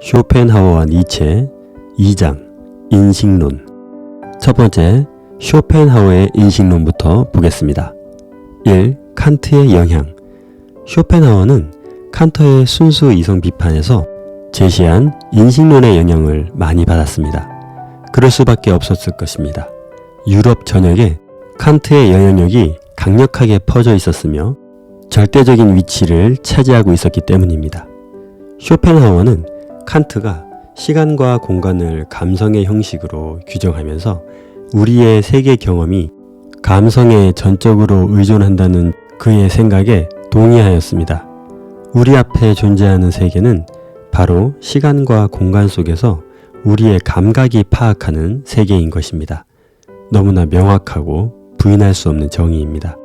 쇼펜하우어와 니체 2장 인식론. 첫 번째, 쇼펜하우어의 인식론부터 보겠습니다. 1. 칸트의 영향. 쇼펜하우어는 칸터의 순수 이성 비판에서 제시한 인식론의 영향을 많이 받았습니다. 그럴 수밖에 없었을 것입니다. 유럽 전역에 칸트의 영향력이 강력하게 퍼져 있었으며 절대적인 위치를 차지하고 있었기 때문입니다. 쇼펜하우어는 칸트가 시간과 공간을 감성의 형식으로 규정하면서 우리의 세계 경험이 감성에 전적으로 의존한다는 그의 생각에 동의하였습니다. 우리 앞에 존재하는 세계는 바로 시간과 공간 속에서 우리의 감각이 파악하는 세계인 것입니다. 너무나 명확하고 부인할 수 없는 정의입니다.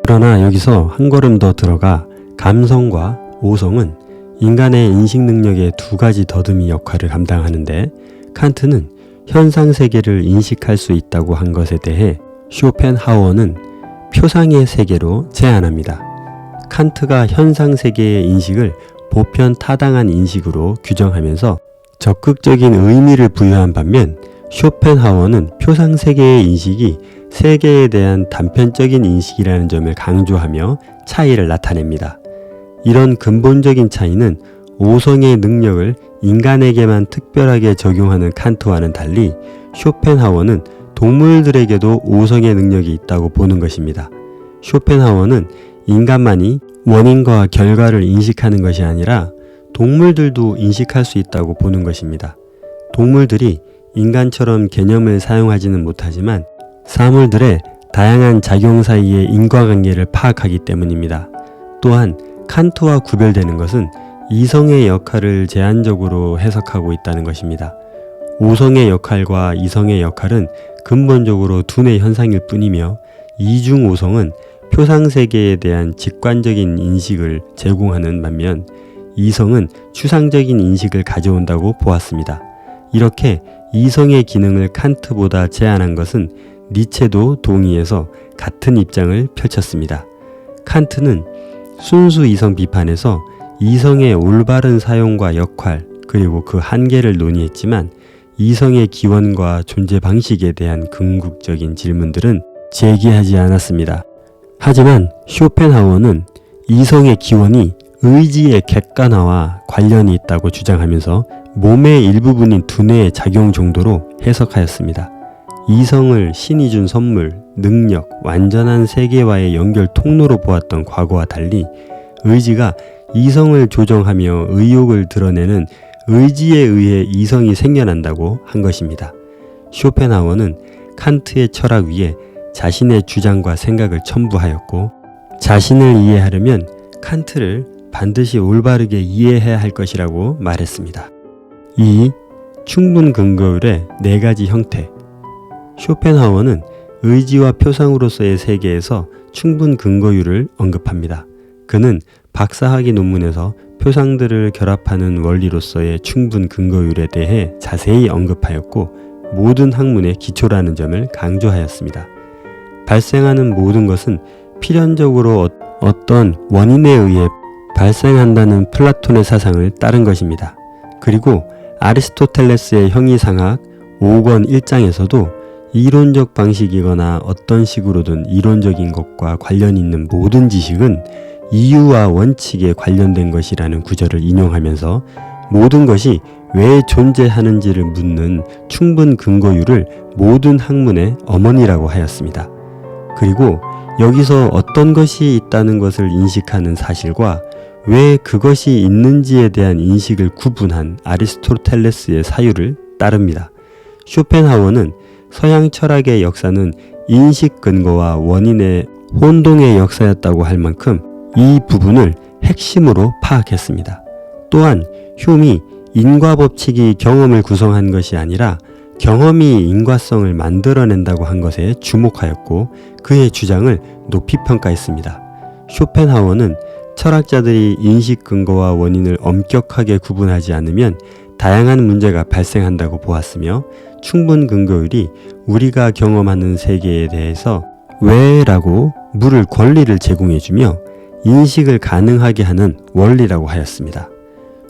그러나 여기서 한 걸음 더 들어가 감성과 오성은 인간의 인식 능력의 두 가지 더듬이 역할을 감당하는데, 칸트는 현상 세계를 인식할 수 있다고 한 것에 대해 쇼펜하우어는 표상의 세계로 제안합니다. 칸트가 현상 세계의 인식을 보편 타당한 인식으로 규정하면서 적극적인 의미를 부여한 반면, 쇼펜하우어는 표상 세계의 인식이 세계에 대한 단편적인 인식이라는 점을 강조하며 차이를 나타냅니다. 이런 근본적인 차이는 오성의 능력을 인간에게만 특별하게 적용하는 칸트와는 달리 쇼펜하우어는 동물들에게도 오성의 능력이 있다고 보는 것입니다. 쇼펜하우어는 인간만이 원인과 결과를 인식하는 것이 아니라 동물들도 인식할 수 있다고 보는 것입니다. 동물들이 인간처럼 개념을 사용하지는 못하지만 사물들의 다양한 작용 사이의 인과관계를 파악하기 때문입니다. 또한 칸트와 구별되는 것은 이성의 역할을 제한적으로 해석하고 있다는 것입니다. 오성의 역할과 이성의 역할은 근본적으로 두뇌 현상일 뿐이며, 이중오성은 표상세계에 대한 직관적인 인식을 제공하는 반면 이성은 추상적인 인식을 가져온다고 보았습니다. 이렇게 이성의 기능을 칸트보다 제한한 것은 니체도 동의해서 같은 입장을 펼쳤습니다. 칸트는 순수 이성 비판에서 이성의 올바른 사용과 역할, 그리고 그 한계를 논의했지만 이성의 기원과 존재 방식에 대한 궁극적인 질문들은 제기하지 않았습니다. 하지만 쇼펜하우어는 이성의 기원이 의지의 객관화와 관련이 있다고 주장하면서 몸의 일부분인 두뇌의 작용 정도로 해석하였습니다. 이성을 신이 준 선물, 능력, 완전한 세계와의 연결 통로로 보았던 과거와 달리 의지가 이성을 조정하며 의욕을 드러내는 의지에 의해 이성이 생겨난다고 한 것입니다. 쇼펜하우어는 칸트의 철학 위에 자신의 주장과 생각을 첨부하였고, 자신을 이해하려면 칸트를 반드시 올바르게 이해해야 할 것이라고 말했습니다. 2. 충분 근거율의 4가지 형태. 쇼펜하우어는 의지와 표상으로서의 세계에서 충분 근거율을 언급합니다. 그는 박사학위 논문에서 표상들을 결합하는 원리로서의 충분 근거율에 대해 자세히 언급하였고, 모든 학문의 기초라는 점을 강조하였습니다. 발생하는 모든 것은 필연적으로 어떤 원인에 의해 발생한다는 플라톤의 사상을 따른 것입니다. 그리고 아리스토텔레스의 형이상학 5권 1장에서도 이론적 방식이거나 어떤 식으로든 이론적인 것과 관련 있는 모든 지식은 이유와 원칙에 관련된 것이라는 구절을 인용하면서 모든 것이 왜 존재하는지를 묻는 충분 근거율을 모든 학문의 어머니라고 하였습니다. 그리고 여기서 어떤 것이 있다는 것을 인식하는 사실과 왜 그것이 있는지에 대한 인식을 구분한 아리스토텔레스의 사유를 따릅니다. 쇼펜하우어는 서양 철학의 역사는 인식 근거와 원인의 혼동의 역사였다고 할 만큼 이 부분을 핵심으로 파악했습니다. 또한 흉이 인과 법칙이 경험을 구성한 것이 아니라 경험이 인과성을 만들어낸다고 한 것에 주목하였고, 그의 주장을 높이 평가했습니다. 쇼펜하우어는 철학자들이 인식 근거와 원인을 엄격하게 구분하지 않으면 다양한 문제가 발생한다고 보았으며, 충분 근거율이 우리가 경험하는 세계에 대해서 왜라고 물을 권리를 제공해주며 인식을 가능하게 하는 원리라고 하였습니다.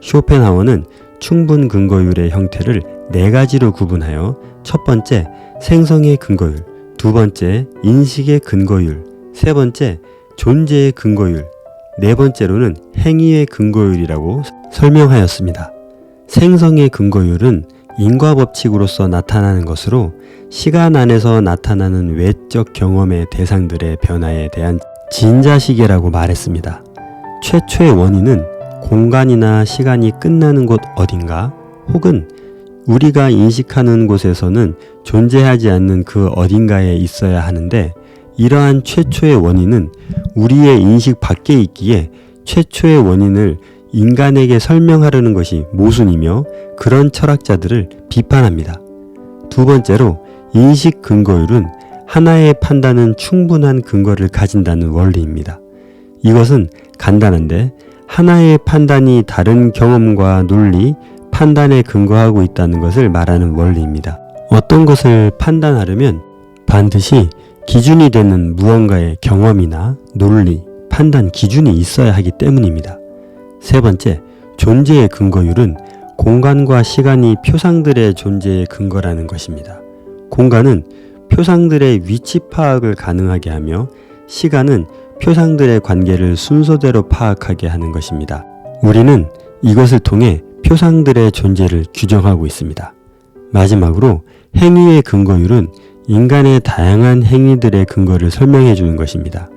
쇼펜하우어는 충분 근거율의 형태를 네 가지로 구분하여 첫 번째, 생성의 근거율, 두 번째, 인식의 근거율, 세 번째, 존재의 근거율, 네 번째로는 행위의 근거율이라고 설명하였습니다. 생성의 근거율은 인과법칙으로서 나타나는 것으로 시간 안에서 나타나는 외적 경험의 대상들의 변화에 대한 진자시계라고 말했습니다. 최초의 원인은 공간이나 시간이 끝나는 곳 어딘가 혹은 우리가 인식하는 곳에서는 존재하지 않는 그 어딘가에 있어야 하는데, 이러한 최초의 원인은 우리의 인식 밖에 있기에 최초의 원인을 인간에게 설명하려는 것이 모순이며 그런 철학자들을 비판합니다. 두 번째로, 인식 근거율은 하나의 판단은 충분한 근거를 가진다는 원리입니다. 이것은 간단한데 하나의 판단이 다른 경험과 논리, 판단에 근거하고 있다는 것을 말하는 원리입니다. 어떤 것을 판단하려면 반드시 기준이 되는 무언가의 경험이나 논리, 판단 기준이 있어야 하기 때문입니다. 세 번째, 존재의 근거율은 공간과 시간이 표상들의 존재의 근거라는 것입니다. 공간은 표상들의 위치 파악을 가능하게 하며 시간은 표상들의 관계를 순서대로 파악하게 하는 것입니다. 우리는 이것을 통해 표상들의 존재를 규정하고 있습니다. 마지막으로 행위의 근거율은 인간의 다양한 행위들의 근거를 설명해 주는 것입니다.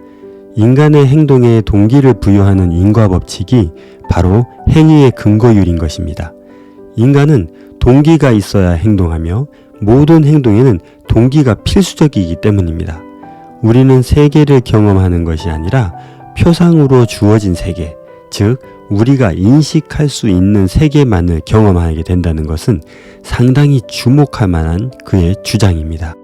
인간의 행동에 동기를 부여하는 인과법칙이 바로 행위의 근거율인 것입니다. 인간은 동기가 있어야 행동하며 모든 행동에는 동기가 필수적이기 때문입니다. 우리는 세계를 경험하는 것이 아니라 표상으로 주어진 세계, 즉 우리가 인식할 수 있는 세계만을 경험하게 된다는 것은 상당히 주목할 만한 그의 주장입니다.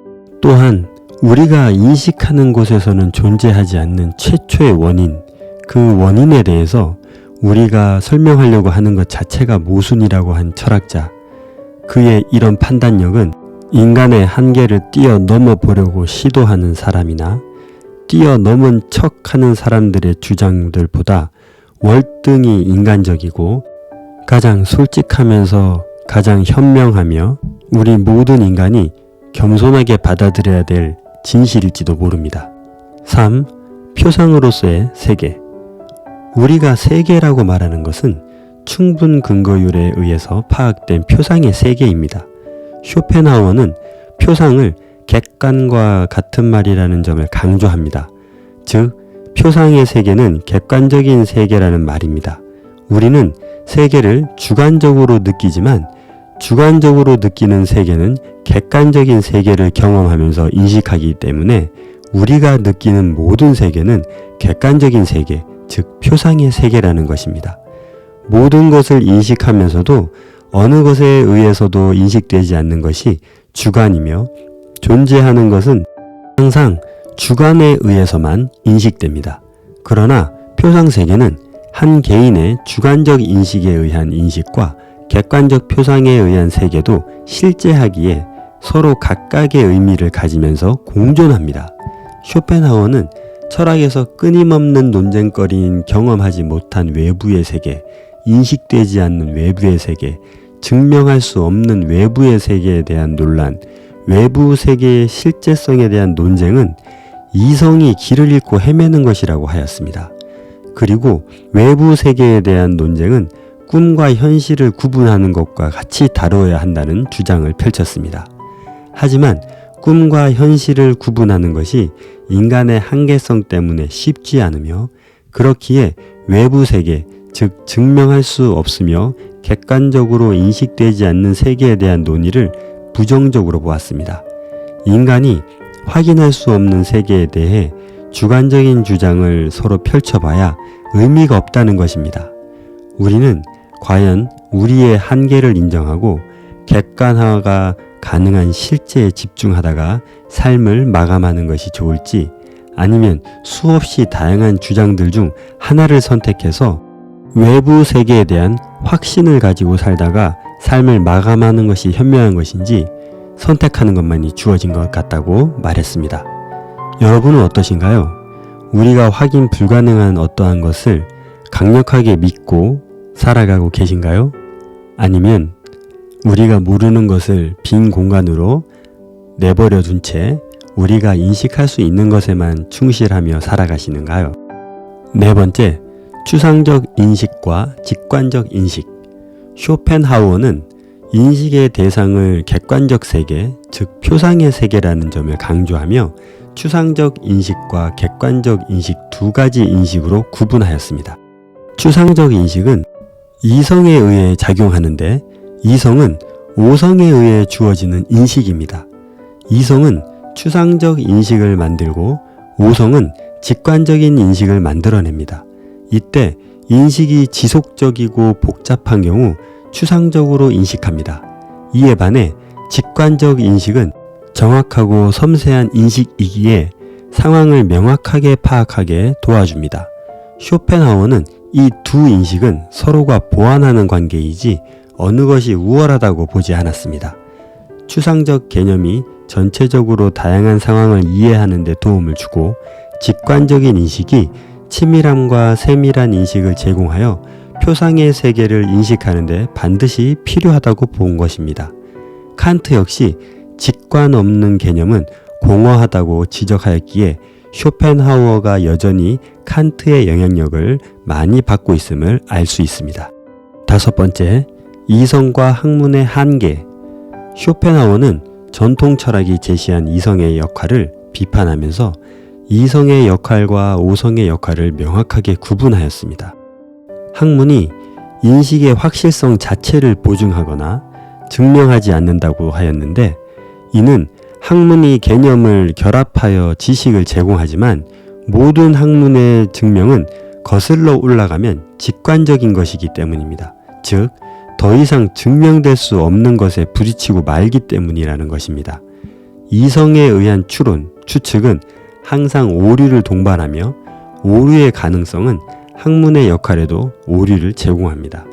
또한 우리가 인식하는 곳에서는 존재하지 않는 최초의 원인, 그 원인에 대해서 우리가 설명하려고 하는 것 자체가 모순이라고 한 철학자, 그의 이런 판단력은 인간의 한계를 뛰어넘어 보려고 시도하는 사람이나 뛰어넘은 척하는 사람들의 주장들보다 월등히 인간적이고 가장 솔직하면서 가장 현명하며 우리 모든 인간이 겸손하게 받아들여야 될 진실일지도 모릅니다. 3. 표상으로서의 세계. 우리가 세계라고 말하는 것은 충분 근거율에 의해서 파악된 표상의 세계입니다. 쇼펜하우어는 표상을 객관과 같은 말이라는 점을 강조합니다. 즉, 표상의 세계는 객관적인 세계라는 말입니다. 우리는 세계를 주관적으로 느끼지만 주관적으로 느끼는 세계는 객관적인 세계를 경험하면서 인식하기 때문에 우리가 느끼는 모든 세계는 객관적인 세계, 즉 표상의 세계라는 것입니다. 모든 것을 인식하면서도 어느 것에 의해서도 인식되지 않는 것이 주관이며 존재하는 것은 항상 주관에 의해서만 인식됩니다. 그러나 표상세계는 한 개인의 주관적 인식에 의한 인식과 객관적 표상에 의한 세계도 실제하기에 서로 각각의 의미를 가지면서 공존합니다. 쇼펜하우어는 철학에서 끊임없는 논쟁거리인 경험하지 못한 외부의 세계, 인식되지 않는 외부의 세계, 증명할 수 없는 외부의 세계에 대한 논란, 외부 세계의 실제성에 대한 논쟁은 이성이 길을 잃고 헤매는 것이라고 하였습니다. 그리고 외부 세계에 대한 논쟁은 꿈과 현실을 구분하는 것과 같이 다루어야 한다는 주장을 펼쳤습니다. 하지만 꿈과 현실을 구분하는 것이 인간의 한계성 때문에 쉽지 않으며 그렇기에 외부 세계, 즉 증명할 수 없으며 객관적으로 인식되지 않는 세계에 대한 논의를 부정적으로 보았습니다. 인간이 확인할 수 없는 세계에 대해 주관적인 주장을 서로 펼쳐봐야 의미가 없다는 것입니다. 우리는 과연 우리의 한계를 인정하고 객관화가 가능한 실제에 집중하다가 삶을 마감하는 것이 좋을지, 아니면 수없이 다양한 주장들 중 하나를 선택해서 외부 세계에 대한 확신을 가지고 살다가 삶을 마감하는 것이 현명한 것인지 선택하는 것만이 주어진 것 같다고 말했습니다. 여러분은 어떠신가요? 우리가 확인 불가능한 어떠한 것을 강력하게 믿고 살아가고 계신가요? 아니면 우리가 모르는 것을 빈 공간으로 내버려 둔 채 우리가 인식할 수 있는 것에만 충실하며 살아가시는가요? 네 번째, 추상적 인식과 직관적 인식. 쇼펜하우어는 인식의 대상을 객관적 세계, 즉 표상의 세계라는 점을 강조하며 추상적 인식과 객관적 인식 두 가지 인식으로 구분하였습니다. 추상적 인식은 이성에 의해 작용하는데 이성은 오성에 의해 주어지는 인식입니다. 이성은 추상적 인식을 만들고 오성은 직관적인 인식을 만들어냅니다. 이때 인식이 지속적이고 복잡한 경우 추상적으로 인식합니다. 이에 반해 직관적 인식은 정확하고 섬세한 인식이기에 상황을 명확하게 파악하게 도와줍니다. 쇼펜하우어는 이 두 인식은 서로가 보완하는 관계이지 어느 것이 우월하다고 보지 않았습니다. 추상적 개념이 전체적으로 다양한 상황을 이해하는 데 도움을 주고 직관적인 인식이 치밀함과 세밀한 인식을 제공하여 표상의 세계를 인식하는 데 반드시 필요하다고 본 것입니다. 칸트 역시 직관 없는 개념은 공허하다고 지적하였기에 쇼펜하우어가 여전히 칸트의 영향력을 많이 받고 있음을 알 수 있습니다. 다섯 번째, 이성과 학문의 한계. 쇼펜하우어는 전통 철학이 제시한 이성의 역할을 비판하면서 이성의 역할과 오성의 역할을 명확하게 구분하였습니다. 학문이 인식의 확실성 자체를 보증하거나 증명하지 않는다고 하였는데 이는 학문이 개념을 결합하여 지식을 제공하지만 모든 학문의 증명은 거슬러 올라가면 직관적인 것이기 때문입니다. 즉, 더 이상 증명될 수 없는 것에 부딪히고 말기 때문이라는 것입니다. 이성에 의한 추론, 추측은 항상 오류를 동반하며 오류의 가능성은 학문의 역할에도 오류를 제공합니다.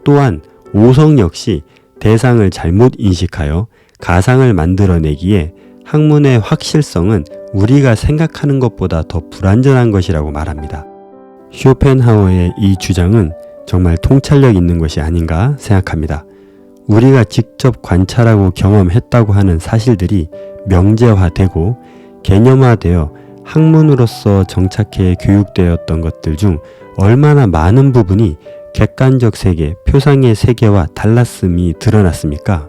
또한 오성 역시 대상을 잘못 인식하여 가상을 만들어내기에 학문의 확실성은 우리가 생각하는 것보다 더 불완전한 것이라고 말합니다. 쇼펜하우어의 이 주장은 정말 통찰력 있는 것이 아닌가 생각합니다. 우리가 직접 관찰하고 경험했다고 하는 사실들이 명제화되고 개념화되어 학문으로서 정착해 교육되었던 것들 중 얼마나 많은 부분이 객관적 세계, 표상의 세계와 달랐음이 드러났습니까?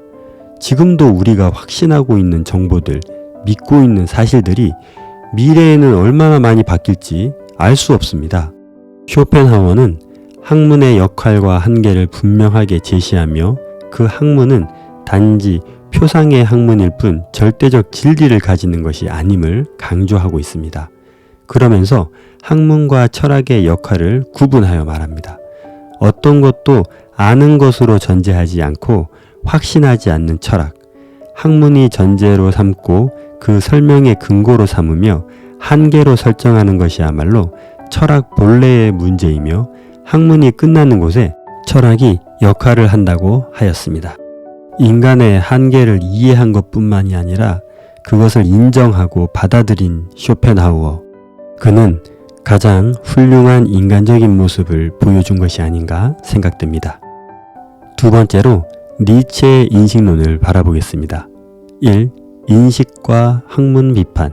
지금도 우리가 확신하고 있는 정보들, 믿고 있는 사실들이 미래에는 얼마나 많이 바뀔지 알 수 없습니다. 쇼펜하우어는 학문의 역할과 한계를 분명하게 제시하며 그 학문은 단지 표상의 학문일 뿐 절대적 진리를 가지는 것이 아님을 강조하고 있습니다. 그러면서 학문과 철학의 역할을 구분하여 말합니다. 어떤 것도 아는 것으로 전제하지 않고 확신하지 않는 철학, 학문이 전제로 삼고 그 설명의 근거로 삼으며 한계로 설정하는 것이야말로 철학 본래의 문제이며 학문이 끝나는 곳에 철학이 역할을 한다고 하였습니다. 인간의 한계를 이해한 것뿐만이 아니라 그것을 인정하고 받아들인 쇼펜하우어. 그는 가장 훌륭한 인간적인 모습을 보여준 것이 아닌가 생각됩니다. 두 번째로 니체의 인식론을 바라보겠습니다. 1. 인식과 학문 비판.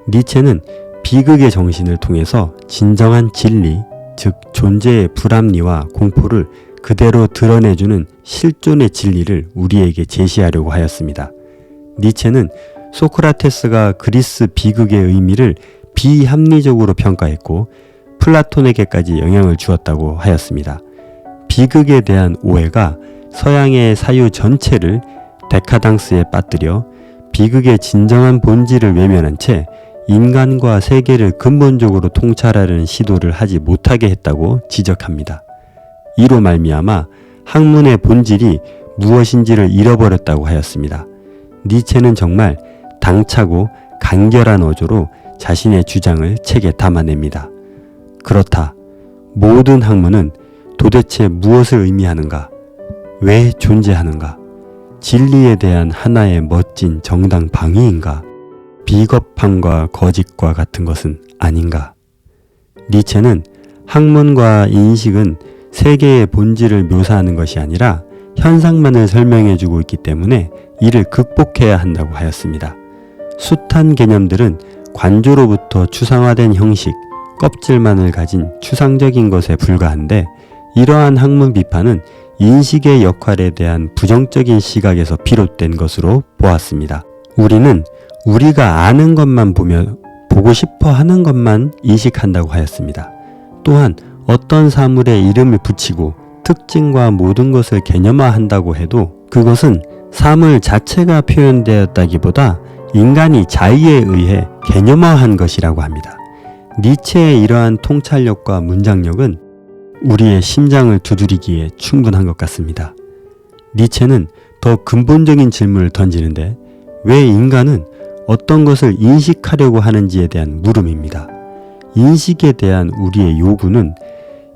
니체는 비극의 정신을 통해서 진정한 진리, 즉 존재의 불합리와 공포를 그대로 드러내주는 실존의 진리를 우리에게 제시하려고 하였습니다. 니체는 소크라테스가 그리스 비극의 의미를 비합리적으로 평가했고 플라톤에게까지 영향을 주었다고 하였습니다. 비극에 대한 오해가 서양의 사유 전체를 데카당스에 빠뜨려 비극의 진정한 본질을 외면한 채 인간과 세계를 근본적으로 통찰하려는 시도를 하지 못하게 했다고 지적합니다. 이로 말미암아 학문의 본질이 무엇인지를 잃어버렸다고 하였습니다. 니체는 정말 당차고 간결한 어조로 자신의 주장을 책에 담아냅니다. 그렇다. 모든 학문은 도대체 무엇을 의미하는가? 왜 존재하는가? 진리에 대한 하나의 멋진 정당 방위인가? 비겁함과 거짓과 같은 것은 아닌가? 니체는 학문과 인식은 세계의 본질을 묘사하는 것이 아니라 현상만을 설명해주고 있기 때문에 이를 극복해야 한다고 하였습니다. 숱한 개념들은 관조로부터 추상화된 형식, 껍질만을 가진 추상적인 것에 불과한데 이러한 학문 비판은 인식의 역할에 대한 부정적인 시각에서 비롯된 것으로 보았습니다. 우리는 우리가 아는 것만 보며 보고 싶어 하는 것만 인식한다고 하였습니다. 또한 어떤 사물에 이름을 붙이고 특징과 모든 것을 개념화한다고 해도 그것은 사물 자체가 표현되었다기보다 인간이 자의에 의해 개념화한 것이라고 합니다. 니체의 이러한 통찰력과 문장력은 우리의 심장을 두드리기에 충분한 것 같습니다. 니체는 더 근본적인 질문을 던지는데 왜 인간은 어떤 것을 인식하려고 하는지에 대한 물음입니다. 인식에 대한 우리의 요구는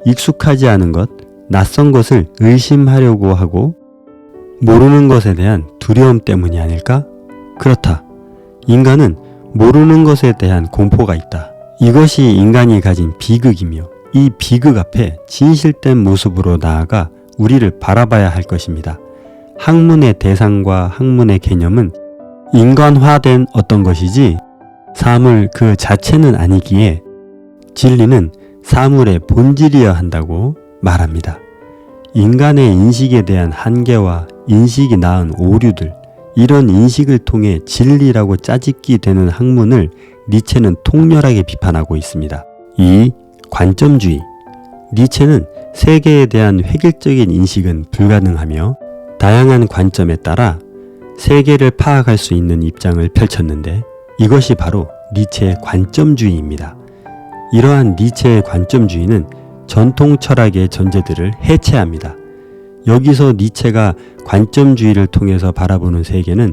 익숙하지 않은 것, 낯선 것을 의심하려고 하고 모르는 것에 대한 두려움 때문이 아닐까? 그렇다. 인간은 모르는 것에 대한 공포가 있다. 이것이 인간이 가진 비극이며 이 비극 앞에 진실된 모습으로 나아가 우리를 바라봐야 할 것입니다. 학문의 대상과 학문의 개념은 인간화된 어떤 것이지 사물 그 자체는 아니기에 진리는 사물의 본질이어야 한다고 말합니다. 인간의 인식에 대한 한계와 인식이 낳은 오류들, 이런 인식을 통해 진리라고 짜집기 되는 학문을 니체는 통렬하게 비판하고 있습니다. 2. 관점주의. 니체는 세계에 대한 획일적인 인식은 불가능하며 다양한 관점에 따라 세계를 파악할 수 있는 입장을 펼쳤는데 이것이 바로 니체의 관점주의입니다. 이러한 니체의 관점주의는 전통 철학의 전제들을 해체합니다. 여기서 니체가 관점주의를 통해서 바라보는 세계는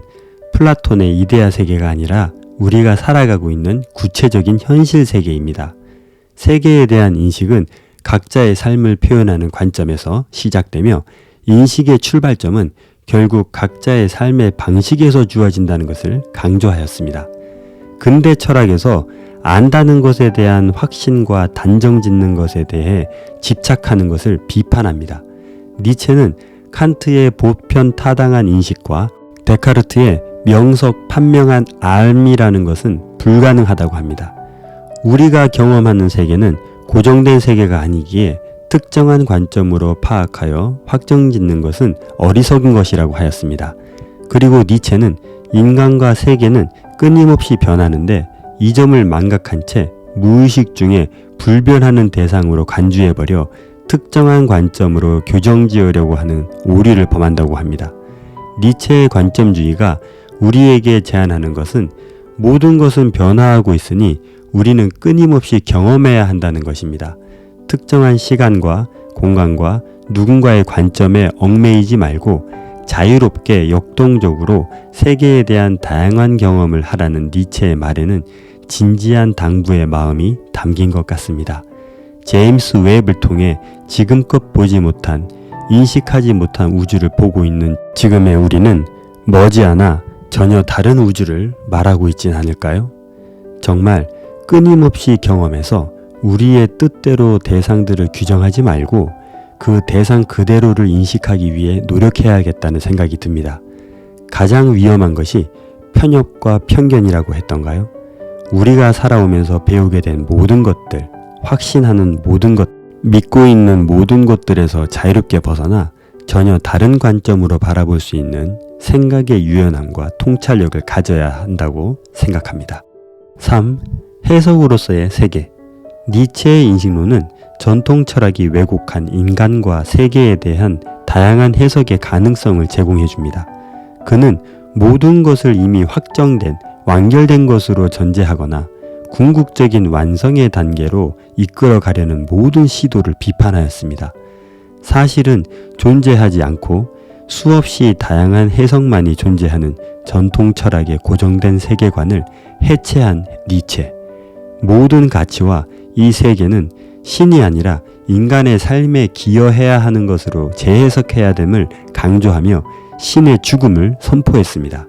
플라톤의 이데아 세계가 아니라 우리가 살아가고 있는 구체적인 현실 세계입니다. 세계에 대한 인식은 각자의 삶을 표현하는 관점에서 시작되며 인식의 출발점은 결국 각자의 삶의 방식에서 주어진다는 것을 강조하였습니다. 근대 철학에서 안다는 것에 대한 확신과 단정 짓는 것에 대해 집착하는 것을 비판합니다. 니체는 칸트의 보편 타당한 인식과 데카르트의 명석 판명한 알미라는 것은 불가능하다고 합니다. 우리가 경험하는 세계는 고정된 세계가 아니기에 특정한 관점으로 파악하여 확정짓는 것은 어리석은 것이라고 하였습니다. 그리고 니체는 인간과 세계는 끊임없이 변하는데 이 점을 망각한 채 무의식 중에 불변하는 대상으로 간주해버려 특정한 관점으로 교정지으려고 하는 오류를 범한다고 합니다. 니체의 관점주의가 우리에게 제안하는 것은 모든 것은 변화하고 있으니 우리는 끊임없이 경험해야 한다는 것입니다. 특정한 시간과 공간과 누군가의 관점에 얽매이지 말고 자유롭게 역동적으로 세계에 대한 다양한 경험을 하라는 니체의 말에는 진지한 당부의 마음이 담긴 것 같습니다. 제임스 웹을 통해 지금껏 보지 못한, 인식하지 못한 우주를 보고 있는 지금의 우리는 머지않아 전혀 다른 우주를 말하고 있진 않을까요? 정말 끊임없이 경험해서 우리의 뜻대로 대상들을 규정하지 말고 그 대상 그대로를 인식하기 위해 노력해야겠다는 생각이 듭니다. 가장 위험한 것이 편협과 편견이라고 했던가요? 우리가 살아오면서 배우게 된 모든 것들, 확신하는 모든 것, 믿고 있는 모든 것들에서 자유롭게 벗어나 전혀 다른 관점으로 바라볼 수 있는 생각의 유연함과 통찰력을 가져야 한다고 생각합니다. 3. 해석으로서의 세계. 니체의 인식론은 전통 철학이 왜곡한 인간과 세계에 대한 다양한 해석의 가능성을 제공해 줍니다. 그는 모든 것을 이미 확정된, 완결된 것으로 전제하거나 궁극적인 완성의 단계로 이끌어 가려는 모든 시도를 비판하였습니다. 사실은 존재하지 않고 수없이 다양한 해석만이 존재하는 전통 철학의 고정된 세계관을 해체한 니체. 모든 가치와 이 세계는 신이 아니라 인간의 삶에 기여해야 하는 것으로 재해석해야 됨을 강조하며 신의 죽음을 선포했습니다.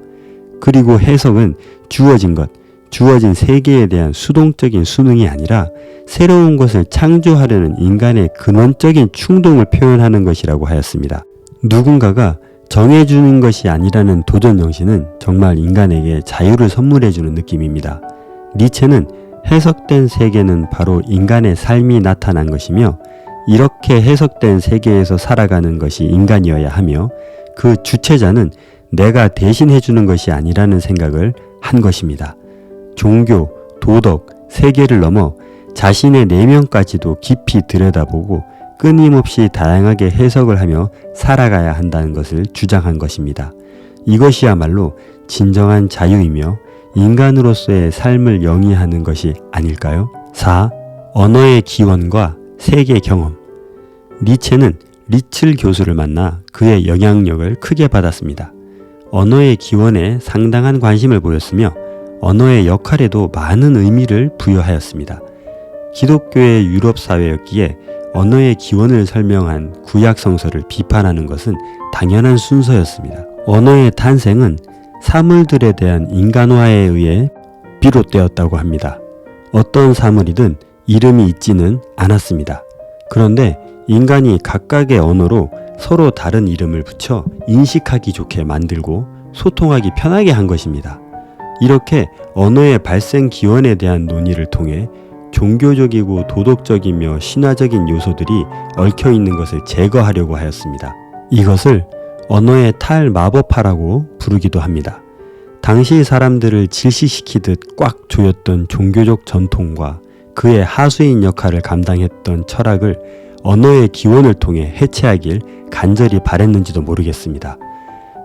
그리고 해석은 주어진 것, 주어진 세계에 대한 수동적인 수능이 아니라 새로운 것을 창조하려는 인간의 근원적인 충동을 표현하는 것이라고 하였습니다. 누군가가 정해주는 것이 아니라는 도전 정신은 정말 인간에게 자유를 선물해주는 느낌입니다. 니체는 해석된 세계는 바로 인간의 삶이 나타난 것이며 이렇게 해석된 세계에서 살아가는 것이 인간이어야 하며 그 주체자는 내가 대신해주는 것이 아니라는 생각을 한 것입니다. 종교, 도덕, 세계를 넘어 자신의 내면까지도 깊이 들여다보고 끊임없이 다양하게 해석을 하며 살아가야 한다는 것을 주장한 것입니다. 이것이야말로 진정한 자유이며 인간으로서의 삶을 영위하는 것이 아닐까요? 4. 언어의 기원과 세계 경험. 니체는 리츠 교수를 만나 그의 영향력을 크게 받았습니다. 언어의 기원에 상당한 관심을 보였으며 언어의 역할에도 많은 의미를 부여하였습니다. 기독교의 유럽 사회였기에 언어의 기원을 설명한 구약 성서를 비판하는 것은 당연한 순서였습니다. 언어의 탄생은 사물들에 대한 인간화에 의해 비롯되었다고 합니다. 어떤 사물이든 이름이 있지는 않았습니다. 그런데 인간이 각각의 언어로 서로 다른 이름을 붙여 인식하기 좋게 만들고 소통하기 편하게 한 것입니다. 이렇게 언어의 발생 기원에 대한 논의를 통해 종교적이고 도덕적이며 신화적인 요소들이 얽혀있는 것을 제거하려고 하였습니다. 이것을 언어의 탈마법화라고 부르기도 합니다. 당시 사람들을 질시시키듯 꽉 조였던 종교적 전통과 그의 하수인 역할을 감당했던 철학을 언어의 기원을 통해 해체하길 간절히 바랬는지도 모르겠습니다.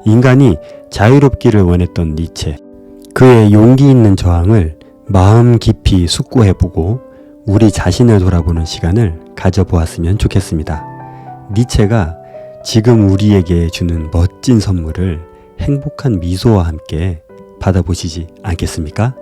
인간이 자유롭기를 원했던 니체, 그의 용기 있는 저항을 마음 깊이 숙고해보고 우리 자신을 돌아보는 시간을 가져보았으면 좋겠습니다. 니체가 지금 우리에게 주는 멋진 선물을 행복한 미소와 함께 받아보시지 않겠습니까?